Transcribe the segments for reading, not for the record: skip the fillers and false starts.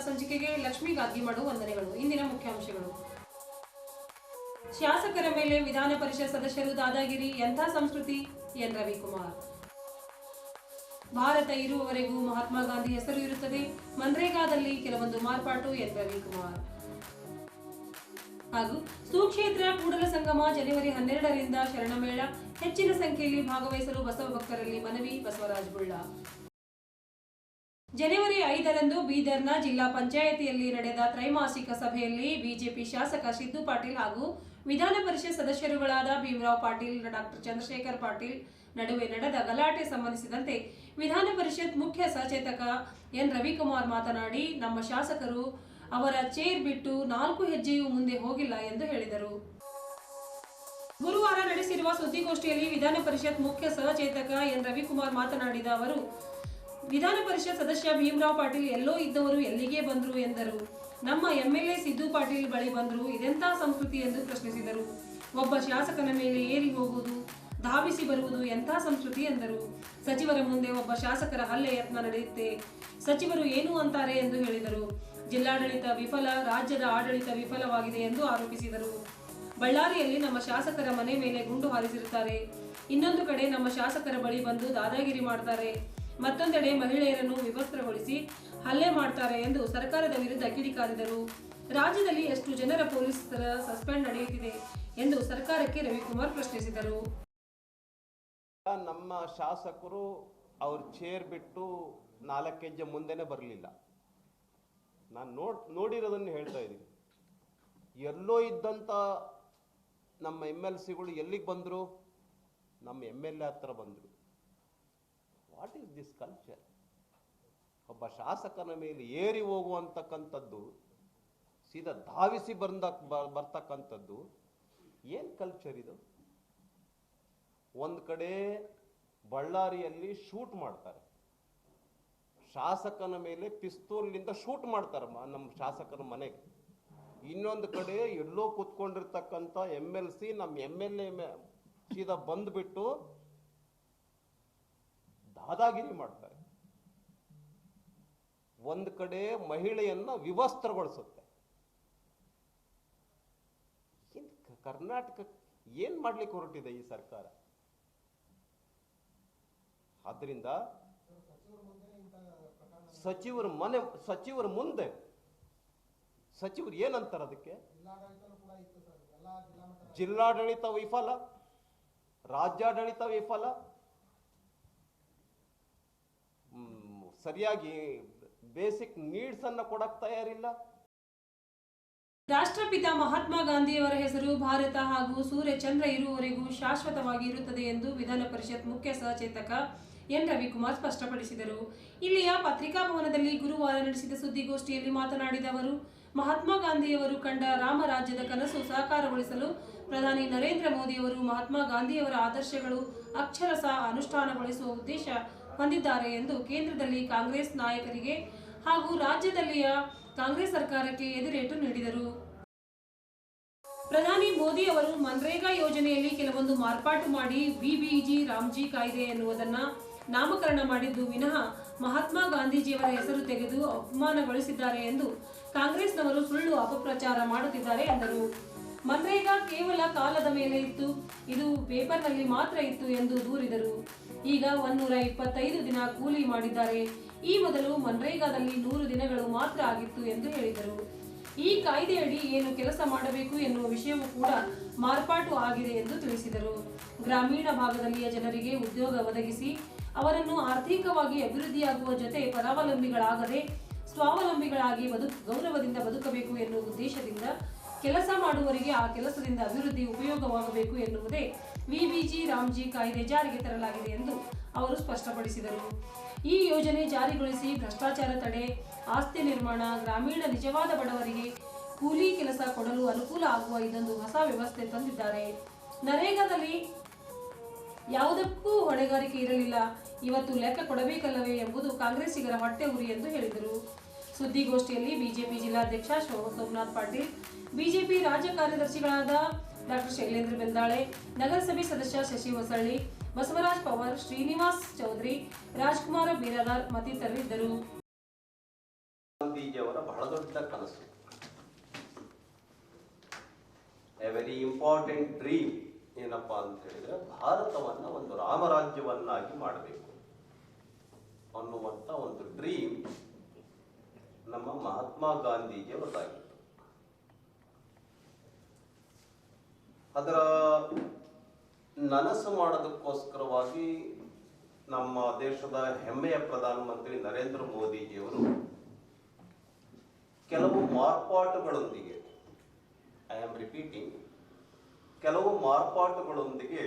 ಸಂಚಿಕೆಗೆ ಲಕ್ಷ್ಮೀ ಗಾದ್ಗಿಮಡು ವಂದನೆಗಳು. ಇಂದಿನ ಮುಖ್ಯಾಂಶಗಳು. ಶಾಸಕರ ಮೇಲೆ ವಿಧಾನ ಪರಿಷತ್ ಸದಸ್ಯರು ದಾದಾಗಿರಿ, ಎಂಥ ಸಂಸ್ಕೃತಿ? ಎನ್ ರವಿಕುಮಾರ್. ಭಾರತ ಇರುವವರೆಗೂ ಮಹಾತ್ಮ ಗಾಂಧಿ ಹೆಸರು ಇರುತ್ತದೆ, ಮನ್ರೇಗಾದಲ್ಲಿ ಕೆಲವೊಂದು ಮಾರ್ಪಾಟು. ಎನ್ ರವಿಕುಮಾರ್. ಹಾಗೂ ಸುಕ್ಷೇತ್ರ ಕೂಡಲ ಸಂಗಮ ಜನವರಿ 12ರಿಂದ ಶರಣಮೇಳ, ಹೆಚ್ಚಿನ ಸಂಖ್ಯೆಯಲ್ಲಿ ಭಾಗವಹಿಸಲು ಬಸವ ಭಕ್ತರಲ್ಲಿ ಮನವಿ. ಬಸವರಾಜ್ ಬುಳ್ಳ. ಜನವರಿ 5ರಂದು ಬೀದರ್ನ ಜಿಲ್ಲಾ ಪಂಚಾಯಿತಿಯಲ್ಲಿ ನಡೆದ ತ್ರೈಮಾಸಿಕ ಸಭೆಯಲ್ಲಿ ಬಿಜೆಪಿ ಶಾಸಕ ಸಿದ್ದು ಪಾಟೀಲ್ ಹಾಗೂ ವಿಧಾನ ಪರಿಷತ್ ಸದಸ್ಯರುಗಳಾದ ಭೀಮರಾವ್ ಪಾಟೀಲ್, ಡಾಕ್ಟರ್ ಚಂದ್ರಶೇಖರ್ ಪಾಟೀಲ್ ನಡುವೆ ನಡೆದ ಗಲಾಟೆ ಸಂಬಂಧಿಸಿದಂತೆ ವಿಧಾನ ಪರಿಷತ್ ಮುಖ್ಯ ಸಚೇತಕ ಎನ್ ರವಿಕುಮಾರ್ ಮಾತನಾಡಿ, ನಮ್ಮ ಶಾಸಕರು ಅವರ ಚೇರ್ ಬಿಟ್ಟು 4 ಹೆಜ್ಜೆಯೂ ಮುಂದೆ ಹೋಗಿಲ್ಲ ಎಂದು ಹೇಳಿದರು. ಗುರುವಾರ ನಡೆಸಿರುವ ಸುದ್ದಿಗೋಷ್ಠಿಯಲ್ಲಿ ವಿಧಾನ ಪರಿಷತ್ ಮುಖ್ಯ ಸಚೇತಕ ಎನ್ ರವಿಕುಮಾರ್ ಮಾತನಾಡಿದ ಅವರು, ವಿಧಾನ ಪರಿಷತ್ ಸದಸ್ಯ ಭೀಮರಾವ್ ಪಾಟೀಲ್ ಎಲ್ಲೋ ಇದ್ದವರು ಎಲ್ಲಿಗೆ ಬಂದ್ರು ಎಂದರು. ನಮ್ಮ ಎಂಎಲ್ಎ ಸಿದ್ದು ಪಾಟೀಲ್ ಬಳಿ ಬಂದ್ರು, ಇದೆಂಥ ಸಂಸ್ಕೃತಿ ಎಂದು ಪ್ರಶ್ನಿಸಿದರು. ಒಬ್ಬ ಶಾಸಕನ ಮೇಲೆ ಏರಿ ಹೋಗುವುದು, ಧಾವಿಸಿ ಬರುವುದು ಎಂಥ ಸಂಸ್ಕೃತಿ ಎಂದರು. ಸಚಿವರ ಮುಂದೆ ಒಬ್ಬ ಶಾಸಕರ ಹಲ್ಲೆ ಯತ್ನ ನಡೆಯುತ್ತೆ, ಸಚಿವರು ಏನು ಅಂತಾರೆ ಎಂದು ಹೇಳಿದರು. ಜಿಲ್ಲಾಡಳಿತ ವಿಫಲ, ರಾಜ್ಯದ ಆಡಳಿತ ವಿಫಲವಾಗಿದೆ ಎಂದು ಆರೋಪಿಸಿದರು. ಬಳ್ಳಾರಿಯಲ್ಲಿ ನಮ್ಮ ಶಾಸಕರ ಮನೆ ಮೇಲೆ ಗುಂಡು ಹಾರಿಸಿರುತ್ತಾರೆ, ಇನ್ನೊಂದು ಕಡೆ ನಮ್ಮ ಶಾಸಕರ ಬಳಿ ಬಂದು ದಾದಾಗಿರಿ ಮಾಡ್ತಾರೆ, ಮತ್ತೊಂದೆಡೆ ಮಹಿಳೆಯರನ್ನು ವಿವಸ್ತ್ರಗೊಳಿಸಿ ಹಲ್ಲೆ ಮಾಡ್ತಾರೆ ಎಂದು ಸರ್ಕಾರದ ವಿರುದ್ಧ ಕಿಡಿಕಾರಿದರು. ರಾಜ್ಯದಲ್ಲಿ ಎಷ್ಟು ಜನರ ಪೊಲೀಸರ ಸಸ್ಪೆಂಡ್ ನಡೆಯುತ್ತಿದೆ ಎಂದು ಸರ್ಕಾರಕ್ಕೆ ರವಿಕುಮಾರ್ ಪ್ರಶ್ನಿಸಿದರು. ನಮ್ಮ ಶಾಸಕರು ಅವ್ರ ಚೇರ್ ಬಿಟ್ಟು 4 ಹೆಜ್ಜೆ ಮುಂದೆನೆ ಬರಲಿಲ್ಲ. ನಾನು ನೋಡಿರೋದನ್ನು ಹೇಳ್ತಾ ಇದ್ದೀನಿ. ಎಲ್ಲೋ ಇದ್ದಂಥ ನಮ್ಮ MLCಗಳು ಎಲ್ಲಿಗೆ ಬಂದರು? ನಮ್ಮ MLA ಹತ್ರ ಬಂದರು. What is this culture? ಒಬ್ಬ ಶಾಸಕನ ಮೇಲೆ ಏರಿ ಹೋಗುವಂತಕ್ಕಂಥದ್ದು, ಸೀದಾ ಧಾವಿಸಿ ಬರ್ತಕ್ಕಂಥದ್ದು ಏನು ಕಲ್ಚರ್ ಇದು? ಒಂದು ಕಡೆ ಬಳ್ಳಾರಿಯಲ್ಲಿ ಶೂಟ್ ಮಾಡ್ತಾರೆ, ಶಾಸಕನ ಮೇಲೆ ಪಿಸ್ತೂಲ್ನಿಂದ ಶೂಟ್ ಮಾಡ್ತಾರೆ ನಮ್ಮ ಶಾಸಕನ ಮನೆಗೆ. ಇನ್ನೊಂದು ಕಡೆ ಎಲ್ಲೋ ಕೂತ್ಕೊಂಡಿರ್ತಕ್ಕಂಥ MLC ನಮ್ಮ MLA ಸೀದಾ ಬಂದ್ಬಿಟ್ಟು ದಾದಾಗಿರಿ ಮಾಡ್ತಾರೆ. ಒಂದು ಕಡೆ ಮಹಿಳೆಯನ್ನ ವಿವಸ್ತ್ರಗೊಳಿಸುತ್ತೆ. ಕರ್ನಾಟಕ ಏನ್ ಮಾಡ್ಲಿಕ್ಕೆ ಹೊರಟಿದೆ ಈ ಸರ್ಕಾರ? ಆದ್ರಿಂದ ಸಚಿವರ ಮುಂದೆ ಸಚಿವರು ಏನಂತಾರೆ ಅದಕ್ಕೆ? ಜಿಲ್ಲಾಡಳಿತ ವಿಫಲ, ರಾಜ್ಯಾಡಳಿತ ವಿಫಲ, ಸರಿಯಾಗಿ ಬೇಸಿಕ್ ನೀಡ್ಸ್ ಅನ್ನ ಕೊಡಕ್ ತಯಾರಿಲ್ಲ. ರಾಷ್ಟ್ರಪಿತ ಮಹಾತ್ಮ ಗಾಂಧಿಯವರ ಹೆಸರು ಭಾರತ ಹಾಗೂ ಸೂರ್ಯ ಚಂದ್ರ ಇರುವವರೆಗೂ ಶಾಶ್ವತವಾಗಿ ಇರುತ್ತದೆ ಎಂದು ವಿಧಾನ ಪರಿಷತ್ ಮುಖ್ಯ ಸಚೇತಕ ಎನ್ ರವಿಕುಮಾರ್ ಸ್ಪಷ್ಟಪಡಿಸಿದರು. ಇಲ್ಲಿಯ ಪತ್ರಿಕಾ ಭವನದಲ್ಲಿ ಗುರುವಾರ ನಡೆಸಿದ ಸುದ್ದಿಗೋಷ್ಠಿಯಲ್ಲಿ ಮಾತನಾಡಿದ ಅವರು, ಮಹಾತ್ಮ ಗಾಂಧಿಯವರು ಕಂಡ ರಾಮರಾಜ್ಯದ ಕನಸು ಸಾಕಾರಗೊಳಿಸಲು ಪ್ರಧಾನಿ ನರೇಂದ್ರ ಮೋದಿಯವರು ಮಹಾತ್ಮ ಗಾಂಧಿಯವರ ಆದರ್ಶಗಳು ಅಕ್ಷರಶಃ ಅನುಷ್ಠಾನಗೊಳಿಸುವ ಉದ್ದೇಶ ಹೊಂದಿದ್ದಾರೆ ಎಂದು ಕೇಂದ್ರದಲ್ಲಿ ಕಾಂಗ್ರೆಸ್ ನಾಯಕರಿಗೆ ಹಾಗೂ ರಾಜ್ಯದಲ್ಲಿಯ ಕಾಂಗ್ರೆಸ್ ಸರ್ಕಾರಕ್ಕೆ ಎದುರೇಟು ನೀಡಿದರು. ಪ್ರಧಾನಿ ಮೋದಿ ಅವರು ಮನ್ರೇಗಾ ಯೋಜನೆಯಲ್ಲಿ ಕೆಲವೊಂದು ಮಾರ್ಪಾಟು ಮಾಡಿ ಬಿಬಿಜಿ ರಾಮ್ಜಿ ಕಾಯ್ದೆ ಎನ್ನುವುದನ್ನು ನಾಮಕರಣ ಮಾಡಿದ್ದು ವಿನಃ ಮಹಾತ್ಮ ಗಾಂಧೀಜಿಯವರ ಹೆಸರು ತೆಗೆದು ಅಪಮಾನಗೊಳಿಸಿದ್ದಾರೆ ಎಂದು ಕಾಂಗ್ರೆಸ್ನವರು ಸುಳ್ಳು ಅಪಪ್ರಚಾರ ಮಾಡುತ್ತಿದ್ದಾರೆ ಎಂದರು. ಮನ್ರೇಗಾ ಕೇವಲ ಕಾಲದ ಮೇಲೆ ಇತ್ತು, ಇದು ಪೇಪರ್ನಲ್ಲಿ ಮಾತ್ರ ಇತ್ತು ಎಂದು ದೂರಿದರು. ಈಗ 125 ದಿನ ಕೂಲಿ ಮಾಡಿದ್ದಾರೆ. ಈ ಮೊದಲು ಮನ್ರೇಗಾದಲ್ಲಿ 100 ದಿನಗಳು ಮಾತ್ರ ಆಗಿತ್ತು ಎಂದು ಹೇಳಿದರು. ಈ ಕಾಯ್ದೆಯಡಿ ಏನು ಕೆಲಸ ಮಾಡಬೇಕು ಎನ್ನುವ ವಿಷಯವೂ ಕೂಡ ಮಾರ್ಪಾಟು ಆಗಿದೆ ಎಂದು ತಿಳಿಸಿದರು. ಗ್ರಾಮೀಣ ಭಾಗದಲ್ಲಿಯ ಜನರಿಗೆ ಉದ್ಯೋಗ ಒದಗಿಸಿ ಅವರನ್ನು ಆರ್ಥಿಕವಾಗಿ ಅಭಿವೃದ್ಧಿಯಾಗುವ ಜೊತೆ ಪರಾವಲಂಬಿಗಳಾಗದೆ ಸ್ವಾವಲಂಬಿಗಳಾಗಿ ಗೌರವದಿಂದ ಬದುಕಬೇಕು ಎನ್ನುವ ಉದ್ದೇಶದಿಂದ ಕೆಲಸ ಮಾಡುವವರಿಗೆ ಆ ಕೆಲಸದಿಂದ ಅಭಿವೃದ್ಧಿ ಉಪಯೋಗವಾಗಬೇಕು ಎನ್ನುವುದೇ ವಿಬಿಜಿ ರಾಮ್ಜಿ ಕಾಯ್ದೆ ಜಾರಿಗೆ ತರಲಾಗಿದೆ ಎಂದು ಅವರು ಸ್ಪಷ್ಟಪಡಿಸಿದರು. ಈ ಯೋಜನೆ ಜಾರಿಗೊಳಿಸಿ ಭ್ರಷ್ಟಾಚಾರ ತಡೆ, ಆಸ್ತಿ ನಿರ್ಮಾಣ, ಗ್ರಾಮೀಣ ನಿಜವಾದ ಬಡವರಿಗೆ ಕೂಲಿ ಕೆಲಸ ಕೊಡಲು ಅನುಕೂಲ ಆಗುವ ಇದೊಂದು ಹೊಸ ವ್ಯವಸ್ಥೆ ತಂದಿದ್ದಾರೆ. ನರೇಗಾದಲ್ಲಿ ಯಾವುದಕ್ಕೂ ಹೊಣೆಗಾರಿಕೆ ಇರಲಿಲ್ಲ, ಇವತ್ತು ಲೆಕ್ಕ ಕೊಡಬೇಕಲ್ಲವೇ ಎಂಬುದು ಕಾಂಗ್ರೆಸ್ಸಿಗರ ಹೊಟ್ಟೆ ಉರಿ ಎಂದು ಹೇಳಿದರು. ಸುದ್ದಿಗೋಷ್ಠಿಯಲ್ಲಿ ಬಿಜೆಪಿ ಜಿಲ್ಲಾಧ್ಯಕ್ಷ ಸೋಮನಾಥ್ ಪಾಟೀಲ್, ಬಿಜೆಪಿ ರಾಜ್ಯ ಕಾರ್ಯದರ್ಶಿಗಳಾದ ಡಾಕ್ಟರ್ ಶೈಲೇಂದ್ರ ಬೆಂದಾಳೆ, ನಗರಸಭೆ ಸದಸ್ಯ ಶಶಿ ಹೊಸಳ್ಳಿ, ಬಸವರಾಜ್ ಪವಾರ್, ಶ್ರೀನಿವಾಸ್ ಚೌಧರಿ, ರಾಜ್ಕುಮಾರ ಬೀರಾದಾರ್ ಮತ್ತಿತರರಿದ್ದರು. ಗಾಂಧೀಜಿಯವರ ಬಹಳ ದೊಡ್ಡ ಕನಸು, ಎ ವೆರಿ ಇಂಪಾರ್ಟೆಂಟ್ ಡ್ರೀಮ್ ಏನಪ್ಪಾ ಅಂತ ಹೇಳಿದ್ರೆ ಭಾರತವನ್ನ ಒಂದು ರಾಮರಾಜ್ಯವನ್ನಾಗಿ ಮಾಡಬೇಕು ಅನ್ನುವಂತ ಒಂದು ಡ್ರೀಮ್ ನಮ್ಮ ಮಹಾತ್ಮ ಗಾಂಧೀಜಿಯವರದಾಗಿತ್ತು. ಅದರ ನನಸು ಮಾಡೋದಕ್ಕೋಸ್ಕರವಾಗಿ ನಮ್ಮ ದೇಶದ ಹೆಮ್ಮೆಯ ಪ್ರಧಾನಮಂತ್ರಿ ನರೇಂದ್ರ ಮೋದಿಜಿಯವರು ಕೆಲವು ಮಾರ್ಪಾಟುಗಳೊಂದಿಗೆ, ಐ ಆಮ್ ರಿಪೀಟಿಂಗ್, ಕೆಲವು ಮಾರ್ಪಾಟುಗಳೊಂದಿಗೆ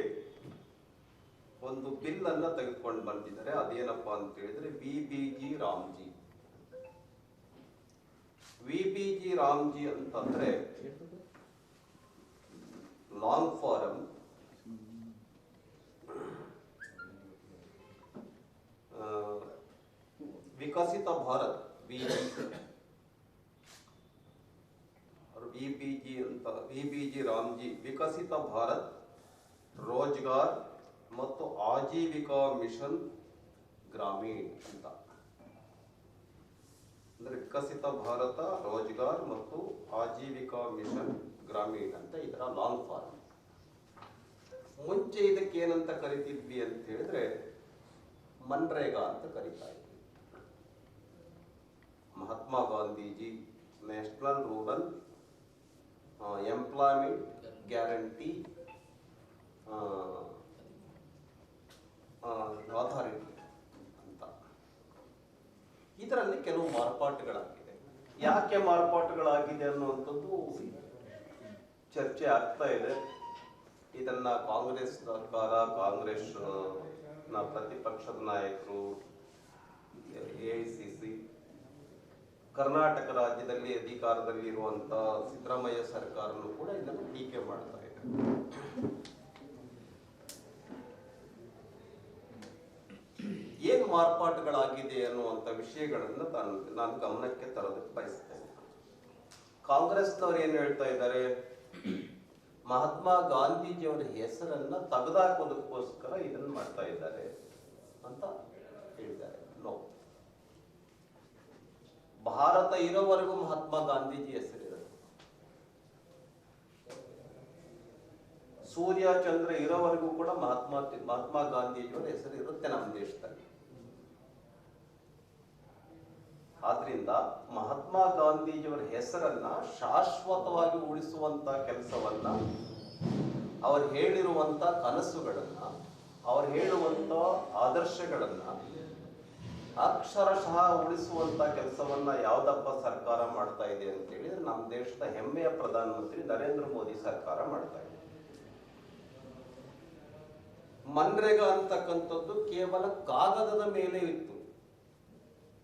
ಒಂದು ಬಿಲ್ ಅನ್ನ ತೆಗೆದುಕೊಂಡು ಬಂದಿದ್ದಾರೆ. ಅದೇನಪ್ಪಾ ಅಂತ ಹೇಳಿದ್ರೆ ವಿಬಿಜಿ ರಾಮ್ಜಿ. ವಿಬಿಜಿ ರಾಮ್ಜಿ ಅಂತಂದ್ರೆ ಲಾಂಗ್ ಫಾರಂ ವಿಕಸಿತ ಭಾರತ್, ವಿಬಿಜಿ ಅಂತ, ವಿಬಿಜಿ ರಾಮ್ಜಿ ವಿಕಸಿತ ಭಾರತ್ ರೋಜ್ಗಾರ್ ಮತ್ತು ಆಜೀವಿಕಾ ಮಿಷನ್ ಗ್ರಾಮೀಣ್ ಅಂತ. ಅಂದ್ರೆ ವಿಕಸಿತ ಭಾರತ, ರೋಜ್ಗಾರ್ ಮತ್ತು ಆಜೀವಿಕಾ ಮಿಷನ್ ಗ್ರಾಮೀಣ್ ಅಂತ ಇದರ ಲಾಂಗ್ ಫಾರ್ಮ್. ಮುಂಚೆ ಇದಕ್ಕೆ ಏನಂತ ಕರಿತಿದ್ವಿ ಅಂತ ಹೇಳಿದ್ರೆ ಮನ್ರೇಗಾ ಅಂತ ಕರೀತಾ ಇದ್ವಿ. Mahatma Gandhiji national rural employment guarantee authority ಅಂತ. ಇದರಲ್ಲಿ ಕೆಲವು ಮಾರ್ಪಾಟುಗಳಾಗಿದೆ. ಯಾಕೆ ಮಾರ್ಪಾಟುಗಳಾಗಿದೆ ಅನ್ನುವಂಥದ್ದು ಚರ್ಚೆ ಆಗ್ತಾ ಇದೆ. ಇದನ್ನ ಕಾಂಗ್ರೆಸ್ ಸರ್ಕಾರ, ಕಾಂಗ್ರೆಸ್ ನ ಪ್ರತಿಪಕ್ಷದ ನಾಯಕರು, ಎಐಸಿಸಿ, ಕರ್ನಾಟಕ ರಾಜ್ಯದಲ್ಲಿ ಅಧಿಕಾರದಲ್ಲಿ ಇರುವಂತಹ ಸಿದ್ದರಾಮಯ್ಯ ಸರ್ಕಾರನು ಕೂಡ ಇದನ್ನು ಟೀಕೆ ಮಾಡ್ತಾ ಇದೆ. ಏನ್ ಮಾರ್ಪಾಟುಗಳಾಗಿದೆ ಅನ್ನುವಂಥ ವಿಷಯಗಳನ್ನ ನಾನು ಗಮನಕ್ಕೆ ತರೋದಕ್ಕೆ ಬಯಸ್ತೇನೆ. ಕಾಂಗ್ರೆಸ್ನವ್ರು ಏನ್ ಹೇಳ್ತಾ ಇದ್ದಾರೆ, ಮಹಾತ್ಮ ಗಾಂಧೀಜಿಯವರ ಹೆಸರನ್ನ ತೆಗೆದುಹಾಕೋದಕ್ಕೋಸ್ಕರ ಇದನ್ನ ಮಾಡ್ತಾ ಇದ್ದಾರೆ ಅಂತ ಹೇಳಿದ್ದಾರೆ. ನೋ, ಭಾರತ ಇರೋವರೆಗೂ ಮಹಾತ್ಮ ಗಾಂಧೀಜಿ ಹೆಸರಿರುತ್ತೆ. ಸೂರ್ಯ ಚಂದ್ರ ಇರೋವರೆಗೂ ಕೂಡ ಮಹಾತ್ಮ ಗಾಂಧೀಜಿಯವರ ಹೆಸರು ಇರುತ್ತೆ ನಮ್ಮ ದೇಶದಲ್ಲಿ. ಆದ್ರಿಂದ ಮಹಾತ್ಮ ಗಾಂಧೀಜಿಯವರ ಹೆಸರನ್ನ ಶಾಶ್ವತವಾಗಿ ಉಳಿಸುವಂತ ಕೆಲಸವನ್ನ, ಅವರು ಹೇಳಿರುವಂತ ಕನಸುಗಳನ್ನ, ಅವರು ಹೇಳುವಂತ ಆದರ್ಶಗಳನ್ನ ಅಕ್ಷರಶಃ ಉಳಿಸುವಂತ ಕೆಲಸವನ್ನ ಯಾವ್ದಪ್ಪ ಸರ್ಕಾರ ಮಾಡ್ತಾ ಇದೆ ಅಂತ ಹೇಳಿದ್ರೆ ನಮ್ಮ ದೇಶದ ಹೆಮ್ಮೆಯ ಪ್ರಧಾನಮಂತ್ರಿ ನರೇಂದ್ರ ಮೋದಿ ಸರ್ಕಾರ ಮಾಡ್ತಾ ಇದೆ. ಮನ್ರೇಗಾ ಅಂತಕ್ಕಂಥದ್ದು ಕೇವಲ ಕಾಗದದ ಮೇಲೆ ಇತ್ತು.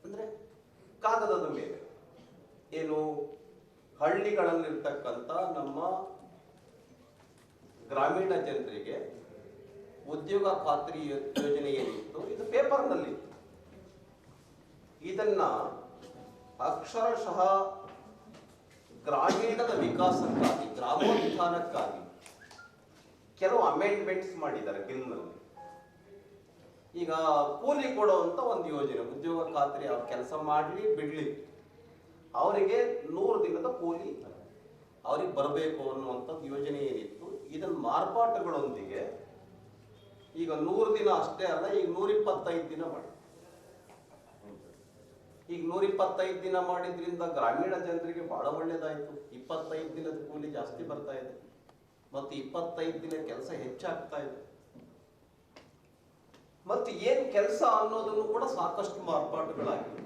ಅಂದ್ರೆ ಕಾಗದದ ಮೇಲೆ ಏನು, ಹಳ್ಳಿಗಳಲ್ಲಿರ್ತಕ್ಕಂಥ ನಮ್ಮ ಗ್ರಾಮೀಣ ಜನರಿಗೆ ಉದ್ಯೋಗ ಖಾತ್ರಿ ಯೋಜನೆ ಏನಿತ್ತು ಇದು ಪೇಪರ್ನಲ್ಲಿತ್ತು. ಇದನ್ನ ಅಕ್ಷರಶಃ ಗ್ರಾಮೀಣದ ವಿಕಾಸಕ್ಕಾಗಿ, ಗ್ರಾಮೋತ್ಥಾನಕ್ಕಾಗಿ ಕೆಲವು ಅಮೆಂಡ್ಮೆಂಟ್ಸ್ ಮಾಡಿದ್ದಾರೆ ಬಿಲ್ನಲ್ಲಿ. ಈಗ ಕೂಲಿ ಕೊಡುವಂತ ಒಂದು ಯೋಜನೆ, ಉದ್ಯೋಗ ಖಾತ್ರಿ, ಅವ್ರ ಕೆಲಸ ಮಾಡ್ಲಿ ಬಿಡ್ಲಿ ಅವರಿಗೆ 100 ದಿನದ ಕೂಲಿ ಅವ್ರಿಗೆ ಬರಬೇಕು ಅನ್ನುವಂಥದ್ದು ಯೋಜನೆ ಏನಿತ್ತು, ಇದನ್ನ ಮಾರ್ಪಾಟುಗಳೊಂದಿಗೆ ಈಗ 100 ದಿನ ಅಷ್ಟೇ ಅಲ್ಲ, ಈಗ 125 ದಿನ ಮಾಡಿ. ಈಗ 125 ದಿನ ಮಾಡಿದ್ರಿಂದ ಗ್ರಾಮೀಣ ಜನರಿಗೆ ಬಹಳ ಒಳ್ಳೇದಾಯ್ತು. 25 ದಿನದ ಕೂಲಿ ಜಾಸ್ತಿ ಬರ್ತಾ ಇದೆ ಮತ್ತು 25 ದಿನ ಕೆಲಸ ಹೆಚ್ಚಾಗ್ತಾ ಇದೆ. ಮತ್ತು ಏನ್ ಕೆಲಸ ಅನ್ನೋದನ್ನು ಕೂಡ ಸಾಕಷ್ಟು ಮಾರ್ಪಾಟುಗಳಾಗಿವೆ.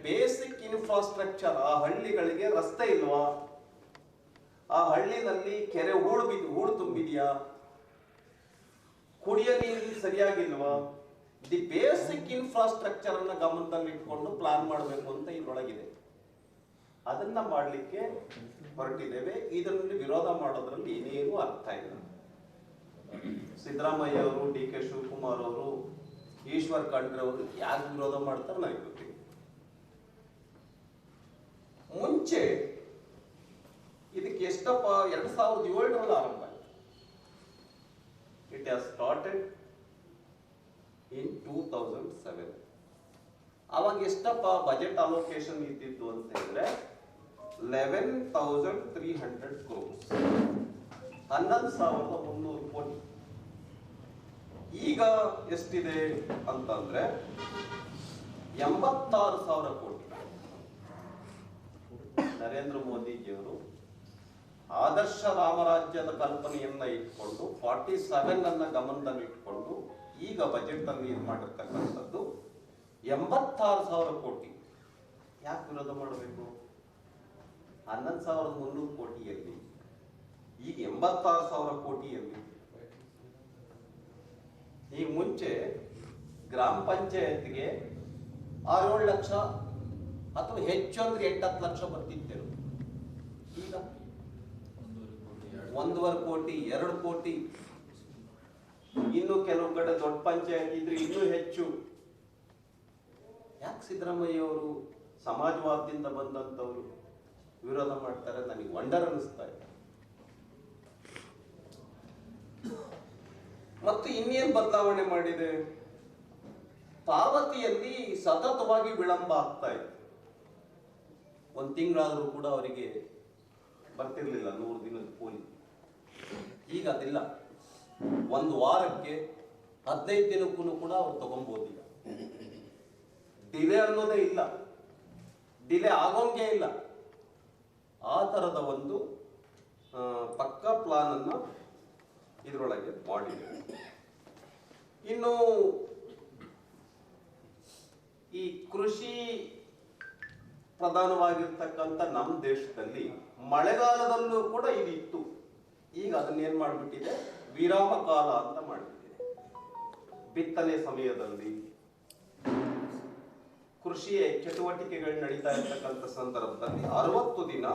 ಬೇಸಿಕ್ ಇನ್ಫ್ರಾಸ್ಟ್ರಕ್ಚರ್, ಆ ಹಳ್ಳಿಗಳಿಗೆ ರಸ್ತೆ ಇಲ್ವಾ, ಆ ಹಳ್ಳಿನಲ್ಲಿ ಕೆರೆ ಹೂಳು ತುಂಬಿದೆಯಾ, ಕುಡಿಯ ನೀರು ಸರಿಯಾಗಿಲ್ವಾ, ದಿ ಬೇಸಿಕ್ ಇನ್ಫ್ರಾಸ್ಟ್ರಕ್ಚರ್ ಅನ್ನ ಗಮನದಲ್ಲಿ ಇಟ್ಕೊಂಡು ಪ್ಲಾನ್ ಮಾಡಬೇಕು ಅಂತ ಇದರೊಳಗಿದೆ. ಅದನ್ನ ಮಾಡಲಿಕ್ಕೆ ಹೊರಟಿದ್ದೇವೆ. ಇದರಲ್ಲಿ ವಿರೋಧ ಮಾಡೋದ್ರಲ್ಲಿ ಏನೇನು ಅರ್ಥ ಇಲ್ಲ. ಸಿದ್ದರಾಮಯ್ಯ ಅವರು, ಡಿ ಕೆ ಶಿವಕುಮಾರ್ ಅವರು, ಈಶ್ವರ್ ಖಂಡ್ರೆ ಅವರು ಯಾಕೆ ವಿರೋಧ ಮಾಡ್ತಾರೆ ನನಗೆ ಗೊತ್ತಿಲ್ಲ. ಮುಂಚೆ ಇದಕ್ಕೆ ಎಷ್ಟಪ್ಪ 2007 ಆರಂಭ ಆಯಿತು. It has started in 2007. ಅವಾಗ ಎಷ್ಟಪ್ಪ ಬಜೆಟ್ ಅಲೋಕೇಶನ್ ಇದ್ದಿದ್ದು ಅಂತ ಹೇಳಿದ್ರೆ 11,300 crores, 11,300 ಕೋಟಿ. ಈಗ ಎಷ್ಟಿದೆ ಅಂತಂದ್ರೆ 86,000 ಕೋಟಿ. ನರೇಂದ್ರ ಮೋದಿಜಿಯವರು ಆದರ್ಶ ರಾಮರಾಜ್ಯದ ಕಲ್ಪನೆಯನ್ನ ಇಟ್ಕೊಂಡು 47 ಅನ್ನ ಗಮನದಲ್ಲಿ ಇಟ್ಕೊಂಡು ಈಗ ಬಜೆಟ್ ಅಲ್ಲಿ ಇದು ಮಾಡಿರ್ತಕ್ಕಂಥದ್ದು 86,000 ಕೋಟಿ. ಯಾಕೆ ವಿರೋಧ ಮಾಡಬೇಕು? 11,300 ಕೋಟಿಯಲ್ಲಿ ಈಗ 86,000 ಕೋಟಿಯಲ್ಲಿ. ಈ ಮುಂಚೆ ಗ್ರಾಮ ಪಂಚಾಯತ್ಗೆ 6-7 ಲಕ್ಷ ಅಥವಾ ಹೆಚ್ಚು ಅಂದ್ರೆ 8-10 ಲಕ್ಷ ಬರ್ತಿದ್ದೇವೆ. ಈಗ 1.5 ಕೋಟಿ, 2 ಕೋಟಿ, ಇನ್ನು ಕೆಲವು ಕಡೆ ದೊಡ್ಡ ಪಂಚಾಯತ್ ಇದ್ರೆ ಇನ್ನೂ ಹೆಚ್ಚು. ಯಾಕೆ ಸಿದ್ದರಾಮಯ್ಯ ಅವರು ಸಮಾಜವಾದದಿಂದ ಬಂದಂತವ್ರು ವಿರೋಧ ಮಾಡ್ತಾರೆ? ನನಗೆ ವಂಡರ್ ಅನಿಸ್ತಾ ಇದೆ. ಮತ್ತು ಇನ್ನೇನು ಬದಲಾವಣೆ ಮಾಡಿದೆ? ಪಾವತಿಯಲ್ಲಿ ಸತತವಾಗಿ ವಿಳಂಬ ಆಗ್ತಾ ಇದೆ. 1 ತಿಂಗಳಾದರೂ ಕೂಡ ಅವರಿಗೆ ಬರ್ತಿರ್ಲಿಲ್ಲ 100 ದಿನದ ಕೂಲಿ. ಈಗ ಅದಿಲ್ಲ, 1 ವಾರಕ್ಕೆ 15 ದಿನಕ್ಕೂ ಕೂಡ ಅವ್ರು ತಗೊಂಬೋದಿಲ್ಲ. ಡಿಲೇ ಅನ್ನೋದೇ ಇಲ್ಲ, ಡಿಲೇ ಆಗೋಂಗೆ ಇಲ್ಲ. ಆ ತರದ ಒಂದು ಪಕ್ಕಾ ಪ್ಲಾನ್ ಅನ್ನ ಇದರೊಳಗೆ ಮಾಡಿದೆ. ಇನ್ನು ಈ ಕೃಷಿ ಪ್ರಧಾನವಾಗಿರ್ತಕ್ಕಂಥ ನಮ್ಮ ದೇಶದಲ್ಲಿ ಮಳೆಗಾಲದಲ್ಲೂ ಕೂಡ ಇದಿತ್ತು. ಈಗ ಅದನ್ನೇನ್ ಮಾಡಿಬಿಟ್ಟಿದೆ, ವಿರಾಮ ಕಾಲ ಅಂತ ಮಾಡಿಬಿಟ್ಟಿದೆ. ಬಿತ್ತನೆ ಸಮಯದಲ್ಲಿ ಕೃಷಿ ಚಟುವಟಿಕೆಗಳು ನಡೀತಾ ಇರ್ತಕ್ಕಂಥ ಸಂದರ್ಭದಲ್ಲಿ 60 ದಿನ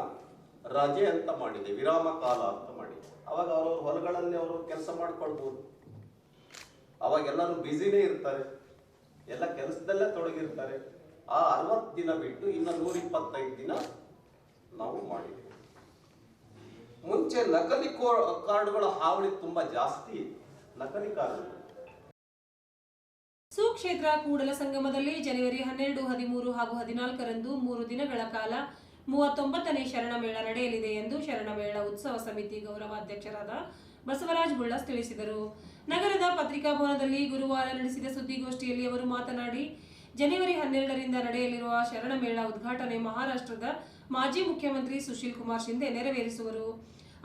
ರಜೆ ಅಂತ ಮಾಡಿದೆ, ವಿರಾಮ ಕಾಲ ಅಂತ ಮಾಡಿದೆ. ಅವಾಗ ಅವ್ರವ್ರ ಹೊಲಗಳಲ್ಲಿ ಅವರು ಕೆಲಸ ಮಾಡ್ಕೊಳ್ಬಹುದು. ಅವಾಗ ಎಲ್ಲರೂ ಬ್ಯುಸಿನೇ ಇರ್ತಾರೆ, ಎಲ್ಲ ಕೆಲಸದಲ್ಲೇ ತೊಡಗಿರ್ತಾರೆ. ಆ 60 ದಿನ ಬಿಟ್ಟು ಇನ್ನು 125 ದಿನ ನಾವು ಮಾಡಿದ್ದೇವೆ. ಮುಂಚೆ ನಕಲಿ ಕಾರ್ಡ್ಗಳ ಹಾವಳಿ ತುಂಬಾ ಜಾಸ್ತಿ ಇತ್ತು. ನಕಲಿ ಕಾರ್ಡ್ ಸುಕ್ಷೇತ್ರ ಕೂಡಲ ಸಂಗಮದಲ್ಲಿ ಜನವರಿ 12, 13 ಹಾಗೂ 14ರಂದು 3 ದಿನಗಳ ಕಾಲ 39ನೇ ಶರಣಮೇಳ ನಡೆಯಲಿದೆ ಎಂದು ಶರಣಮೇಳ ಉತ್ಸವ ಸಮಿತಿ ಗೌರವಾಧ್ಯಕ್ಷರಾದ ಬಸವರಾಜ್ ಬುಳ್ಳಸ್ ತಿಳಿಸಿದರು. ನಗರದ ಪತ್ರಿಕಾ ಭವನದಲ್ಲಿ ಗುರುವಾರ ನಡೆಸಿದ ಸುದ್ದಿಗೋಷ್ಠಿಯಲ್ಲಿ ಅವರು ಮಾತನಾಡಿ, ಜನವರಿ 12ರಿಂದ ನಡೆಯಲಿರುವ ಶರಣಮೇಳ ಉದ್ಘಾಟನೆ ಮಹಾರಾಷ್ಟ್ರದ ಮಾಜಿ ಮುಖ್ಯಮಂತ್ರಿ ಸುಶೀಲ್ ಕುಮಾರ್ ಶಿಂದೆ ನೆರವೇರಿಸುವರು.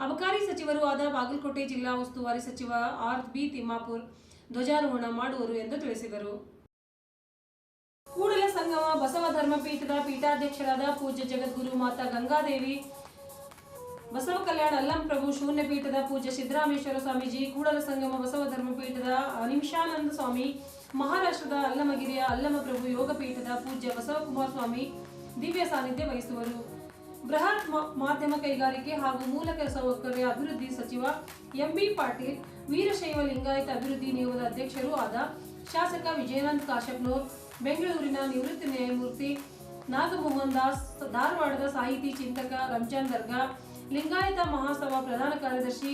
ಅಬಕಾರಿ ಸಚಿವರೂ ಆದ ಬಾಗಲಕೋಟೆ ಜಿಲ್ಲಾ ಉಸ್ತುವಾರಿ ಸಚಿವ ಆರ್.ಬಿ. ತಿಮ್ಮಾಪುರ್ ಧ್ವಜಾರೋಹಣ ಮಾಡುವರು ಎಂದು ತಿಳಿಸಿದರು. ಕೂಡಲ ಸಂಗಮ ಬಸವ ಧರ್ಮಪೀಠದ ಪೀಠಾಧ್ಯಕ್ಷರಾದ ಪೂಜ್ಯ ಜಗದ್ಗುರು ಮಾತಾ ಗಂಗಾದೇವಿ, ಬಸವ ಕಲ್ಯಾಣ ಅಲ್ಲಂ ಪ್ರಭು ಶೂನ್ಯ ಪೀಠದ ಪೂಜ್ಯ ಸಿದ್ದರಾಮೇಶ್ವರ ಸ್ವಾಮೀಜಿ, ಕೂಡಲ ಸಂಗಮ ಬಸವ ಧರ್ಮಪೀಠದ ಅನಿಮಿಷಾನಂದ ಸ್ವಾಮಿ, ಮಹಾರಾಷ್ಟ್ರದ ಅಲ್ಲಮಗಿರಿಯ ಅಲ್ಲಮ ಪ್ರಭು ಯೋಗ ಪೀಠದ ಪೂಜ್ಯ ಬಸವಕುಮಾರ ಸ್ವಾಮಿ ದಿವ್ಯ ಸಾನ್ನಿಧ್ಯ ವಹಿಸುವರು. ಬೃಹತ್ ಮಾಧ್ಯಮ ಕೈಗಾರಿಕೆ ಹಾಗೂ ಮೂಲಕ ಸೌಕರ್ಯ ಅಭಿವೃದ್ಧಿ ಸಚಿವ ಎಂ.ಬಿ. ಪಾಟೀಲ್, ವೀರಶೈವ ಲಿಂಗಾಯತ ಅಭಿವೃದ್ಧಿ ನಿಯೋಗದ ಅಧ್ಯಕ್ಷರೂ ಆದ ಶಾಸಕ ವಿಜಯನಂದ್ ಕಾಶಪ್ಪನೂರ್, ಬೆಂಗಳೂರಿನ ನಿವೃತ್ತ ನ್ಯಾಯಮೂರ್ತಿ ನಾಗಮೋಹನ್ ದಾಸ್, ಧಾರವಾಡದ ಸಾಹಿತಿ ಚಿಂತಕ ರಂಜಾನ್ ದರ್ಗಾ, ಲಿಂಗಾಯತ ಮಹಾಸಭಾ ಪ್ರಧಾನ ಕಾರ್ಯದರ್ಶಿ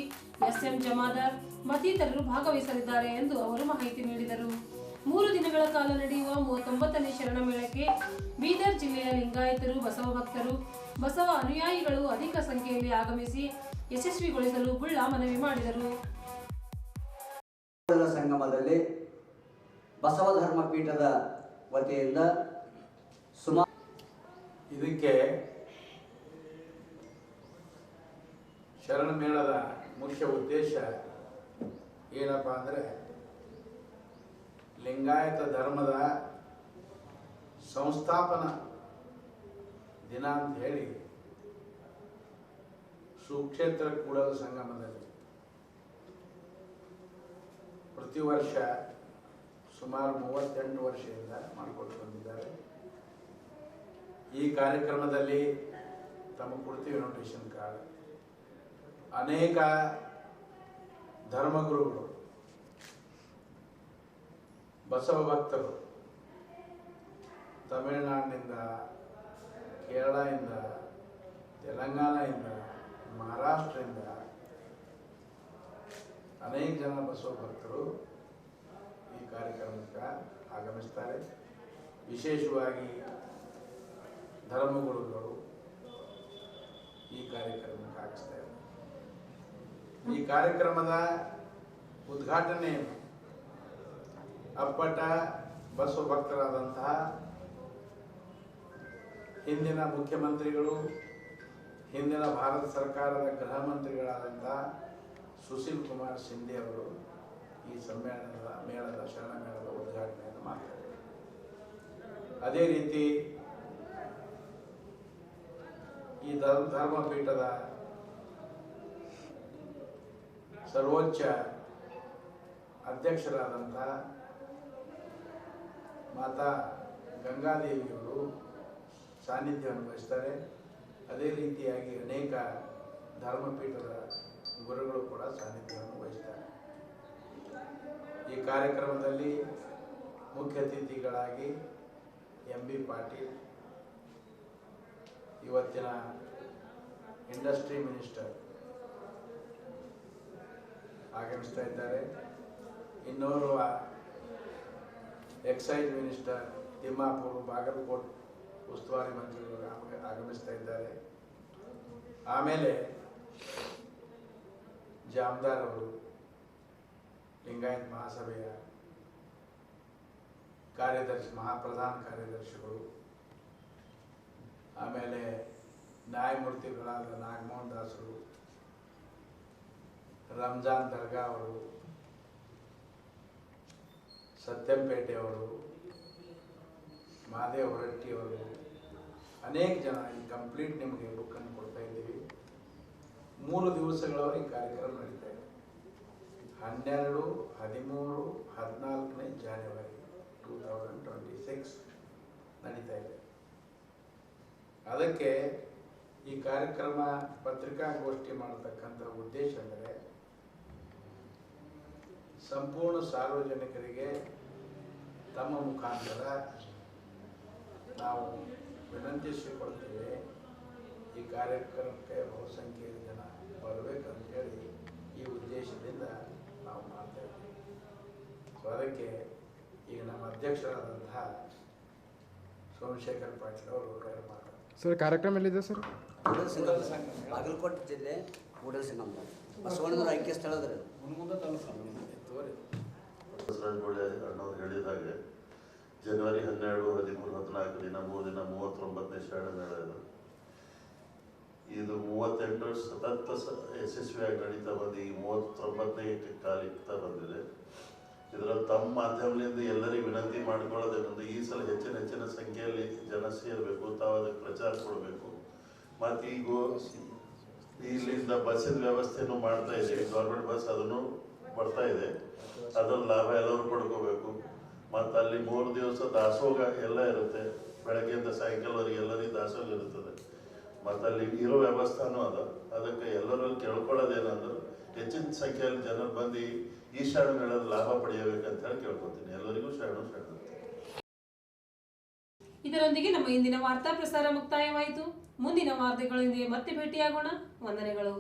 ಎಸ್.ಎಂ. ಜಮಾದಾರ್ ಮತ್ತಿತರರು ಭಾಗವಹಿಸಲಿದ್ದಾರೆ ಎಂದು ಅವರು ಮಾಹಿತಿ ನೀಡಿದರು. 3 ದಿನಗಳ ಕಾಲ ನಡೆಯುವ 39ನೇ ಶರಣಮೇಳಕ್ಕೆ ಬೀದರ್ ಜಿಲ್ಲೆಯ ಲಿಂಗಾಯತರು, ಬಸವ ಭಕ್ತರು, ಬಸವ ಅನುಯಾಯಿಗಳು ಅಧಿಕ ಸಂಖ್ಯೆಯಲ್ಲಿ ಆಗಮಿಸಿ ಯಶಸ್ವಿಗೊಳಿಸಲು ಬುಳ್ಳ ಮನವಿ ಮಾಡಿದರು. ಸಂಗಮದಲ್ಲಿ ಬಸವ ಧರ್ಮ ಪೀಠದ ವತಿಯಿಂದ ಇದಕ್ಕೆ ಶರಣಮೇಳದ ಮುಖ್ಯ ಉದ್ದೇಶ ಏನಪ್ಪ ಅಂದರೆ, ಲಿಂಗಾಯತ ಧರ್ಮದ ಸಂಸ್ಥಾಪನಾ ದಿನ ಅಂತ ಹೇಳಿ ಸುಕ್ಷೇತ್ರ ಕೂಡಲ ಸಂಗಮದಲ್ಲಿ ಪ್ರತಿ ವರ್ಷ ಸುಮಾರು 38 ವರ್ಷದಿಂದ ಮಾಡಿಕೊಂಡು ಬಂದಿದ್ದಾರೆ. ಈ ಕಾರ್ಯಕ್ರಮದಲ್ಲಿ ತಮ್ಮ ಕೊಡ್ತೀವಿ ಇನ್ವಿಟೇಷನ್ ಕಾರ್ಡ್. ಅನೇಕ ಧರ್ಮಗುರುಗಳು, ಬಸವ ಭಕ್ತರು ತಮಿಳುನಾಡಿನಿಂದ, ಕೇರಳದಿಂದ, ತೆಲಂಗಾಣದಿಂದ, ಮಹಾರಾಷ್ಟ್ರದಿಂದ ಅನೇಕ ಜನ ಬಸವ ಭಕ್ತರು ಈ ಕಾರ್ಯಕ್ರಮಕ್ಕೆ ಆಗಮಿಸ್ತಾರೆ. ವಿಶೇಷವಾಗಿ ಧರ್ಮಗುರುಗಳು ಈ ಕಾರ್ಯಕ್ರಮಕ್ಕೆ ಆಗಿಸ್ತಾ ಇದ್ದಾರೆ. ಈ ಕಾರ್ಯಕ್ರಮದ ಉದ್ಘಾಟನೆಯನ್ನು ಅಪ್ಪಟ ಬಸವ ಭಕ್ತರಾದಂತಹ ಹಿಂದಿನ ಮುಖ್ಯಮಂತ್ರಿಗಳು, ಹಿಂದಿನ ಭಾರತ ಸರ್ಕಾರದ ಗೃಹ ಮಂತ್ರಿಗಳಾದಂತಹ ಸುಶೀಲ್ ಕುಮಾರ್ ಶಿಂದೆ ಅವರು ಈ ಮೇಳದ ಶರಣ ಮೇಳದ ಉದ್ಘಾಟನೆಯನ್ನು ಮಾಡ್ತಾರೆ. ಅದೇ ರೀತಿ ಈ ಧರ್ಮಪೀಠದ ಸರ್ವೋಚ್ಚ ಅಧ್ಯಕ್ಷರಾದಂತಹ ಮಾತಾ ಗಂಗಾದೇವಿಯವರು ಸಾನ್ನಿಧ್ಯವನ್ನು ವಹಿಸ್ತಾರೆ. ಅದೇ ರೀತಿಯಾಗಿ ಅನೇಕ ಧರ್ಮಪೀಠದ ಗುರುಗಳು ಕೂಡ ಸಾನ್ನಿಧ್ಯವನ್ನು ವಹಿಸ್ತಾರೆ. ಈ ಕಾರ್ಯಕ್ರಮದಲ್ಲಿ ಮುಖ್ಯ ಅತಿಥಿಗಳಾಗಿ MB ಪಾಟೀಲ್, ಇವತ್ತಿನ ಇಂಡಸ್ಟ್ರಿ ಮಿನಿಸ್ಟರ್ ಆಗಮಿಸ್ತಾ ಇದ್ದಾರೆ. ಇನ್ನೋರ್ವ ಎಕ್ಸೈಸ್ ಮಿನಿಸ್ಟರ್ ತಿಮ್ಮಾಪುರ್, ಬಾಗಲಕೋಟ್ ಉಸ್ತುವಾರಿ ಮಂತ್ರಿಗಳು ಆಗಮಿಸ್ತಾ ಇದ್ದಾರೆ. ಆಮೇಲೆ ಜಾಮದಾರ್ ಅವರು, ಲಿಂಗಾಯತ್ ಮಹಾಸಭೆಯ ಕಾರ್ಯದರ್ಶಿ, ಮಹಾಪ್ರಧಾನ ಕಾರ್ಯದರ್ಶಿಗಳು, ಆಮೇಲೆ ನ್ಯಾಯಮೂರ್ತಿಗಳಾದ ನಾಗಮೋಹನ್ ದಾಸರು, ರಂಜಾನ್ ದರ್ಗಾ ಅವರು, ಸತ್ಯಂಪೇಟೆ ಅವರು, ಮಹಾದೇವ್ ಹೊರಟ್ಟಿ ಅವರು, ಅನೇಕ ಜನ ಈ ಕಂಪ್ಲೀಟ್ ನಿಮಗೆ ಬುಕ್ಕನ್ನು ಕೊಡ್ತಾ ಇದ್ದೀವಿ. 3 ದಿವಸಗಳವರೆಗೆ ಈ ಕಾರ್ಯಕ್ರಮ ನಡೀತಾ ಇದೆ. 12, 13, 14ನೇ ಜಾನ್ಯುವರಿ 2026 ನಡೀತಾ ಇದೆ. ಅದಕ್ಕೆ ಈ ಕಾರ್ಯಕ್ರಮ ಪತ್ರಿಕಾಗೋಷ್ಠಿ ಮಾಡತಕ್ಕಂಥ ಉದ್ದೇಶ ಅಂದರೆ ಸಂಪೂರ್ಣ ಸಾರ್ವಜನಿಕರಿಗೆ ತಮ್ಮ ಮುಖಾಂತರ ನಾವು ವಿನಂತಿಸಿಕೊಳ್ತೇವೆ, ಈ ಕಾರ್ಯಕ್ರಮಕ್ಕೆ ಬಹುಸಂಖ್ಯೆಯ ಜನ ಬರಬೇಕಂತೇಳಿ ಈ ಉದ್ದೇಶದಿಂದ ನಾವು ಮಾಡ್ತಾ ಇದ್ದೀವಿ. ಸೊ ಅದಕ್ಕೆ ಈಗ ನಮ್ಮ ಅಧ್ಯಕ್ಷರಾದಂತಹ ಸೋಮಶೇಖರ್ ಪಾಟೀಲ್ ಅವರು ಮಾತಾಡ್ತಾರೆ. ಸರ್, ಕಾರ್ಯಕ್ರಮ ಎಲ್ಲಿದೆ ಸರ್? ಬಾಗಲಕೋಟೆ ಜಿಲ್ಲೆ ಕೂಡಲ ಸಂಗಮ ಬಸವಣ್ಣನವರ ಐಕ್ಯ ಸ್ಥಳದ ಅಣ್ಣವ್ರು ಹೇಳಿದಾಗೆ ಜನವರಿ 12, 13, 14 ದಿನ 3 ದಿನ 39ನೇ ಶರಣ ಮೇಳ ಇದು 38 ಸತತ ಯಶಸ್ವಿಯಾಗಿ ನಡೀತಾ ಬಂದು ಈ 39ನೇ ಕಾಲಿಕ್ತಾ ಬಂದಿದೆ. ಇದರಲ್ಲಿ ತಮ್ಮ ಮಾಧ್ಯಮದಿಂದ ಎಲ್ಲರಿಗೂ ವಿನಂತಿ ಮಾಡ್ಕೊಳ್ಳೋದೇನಂದ್ರೆ ಈ ಸಲ ಹೆಚ್ಚಿನ ಸಂಖ್ಯೆಯಲ್ಲಿ ಜನ ಸೇರಬೇಕು, ತಾವು ಅದಕ್ಕೆ ಪ್ರಚಾರ ಕೊಡಬೇಕು. ಮತ್ತು ಈಗ ಇಲ್ಲಿಂದ ಬಸ್ಸಿನ ವ್ಯವಸ್ಥೆನೂ ಮಾಡ್ತಾ ಇದ್ದೀವಿ, ಗೌರ್ಮೆಂಟ್ ಬಸ್ ಅದನ್ನು ಬರ್ತಾ ಇದೆ, ಅದರ ಲಾಭ ಎಲ್ಲರೂ ಪಡ್ಕೋಬೇಕು. ಮತ್ತು ಅಲ್ಲಿ 3 ದಿವಸ ದಾಸೋಹ ಎಲ್ಲ ಇರುತ್ತೆ, ಬೆಳಗ್ಗೆಯಿಂದ ಸಾಯಂಕಾಲವರೆಗೆ ಎಲ್ಲರಿಗೂ ದಾಸೋಹ ಇರುತ್ತದೆ. ಮತ್ತು ಅಲ್ಲಿ ಇರೋ ವ್ಯವಸ್ಥಾನೂ ಅದ. ಅದಕ್ಕೆ ಎಲ್ಲರಲ್ಲಿ ಕೇಳ್ಕೊಳ್ಳೋದೇನಂದ್ರೆ ಹೆಚ್ಚಿನ ಸಂಖ್ಯೆಯಲ್ಲಿ ಜನರು ಬಂದು ಈ ಶರಣ ಮೇಳದ ಲಾಭ ಪಡೆಯಬೇಕಂತ ಹೇಳಿ ಕೇಳ್ಕೊತೀನಿ. ಎಲ್ಲರಿಗೂ ಶರಣ. ಇದರೊಂದಿಗೆ ನಮ್ಮ ಇಂದಿನ ವಾರ್ತಾ ಪ್ರಸಾರ ಮುಕ್ತಾಯವಾಯಿತು. ಮುಂದಿನ ವಾರ್ತೆಗಳೊಂದಿಗೆ ಮತ್ತೆ ಭೇಟಿಯಾಗೋಣ. ವಂದನೆಗಳು.